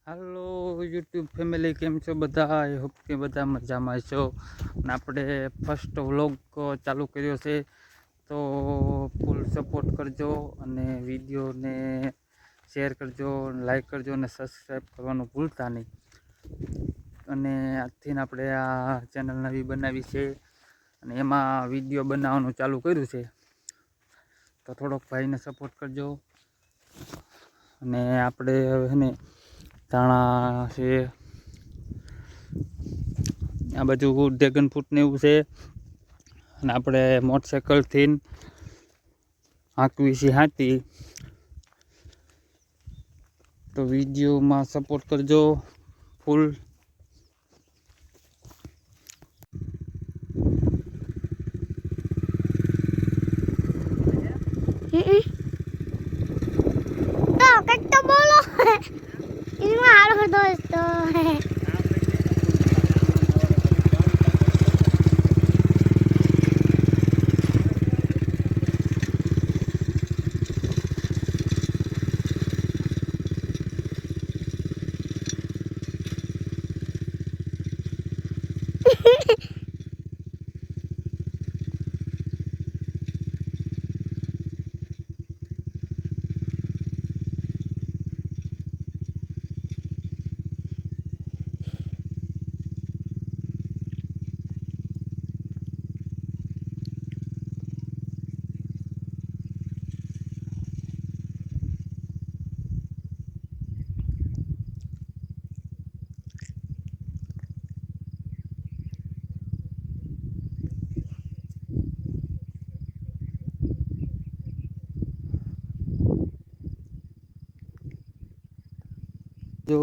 હાલો YouTube family, કેમ છો બધા? આઈ હોપ કે બધા મજામાં છો. અને આપણે ફર્સ્ટ વ્લોગ ચાલુ કર્યો છે, તો ફૂલ સપોર્ટ કરજો અને વિડીયોને શેર કરજો, લાઈક કરજો અને સબસ્ક્રાઈબ કરવાનું ભૂલતા નહીં. અને આજથી આપણે આ ચેનલ નવી બનાવી છે અને એમાં વિડીયો બનાવવાનું ચાલુ કર્યું છે, તો થોડોક ભાઈને સપોર્ટ કરજો. અને આપણે હવે ને ધાણા છે, આ બાજુ ડ્રેગન ફ્રૂટ ને એવું છે. અને આપણે મોટરસાઇકલથી હાંકવી છે હાથી, તો વિડીયોમાં સપોર્ટ કરજો ફૂલ. તો કંઈક તો બોલો. એમાં હારો દોસ્તો. જો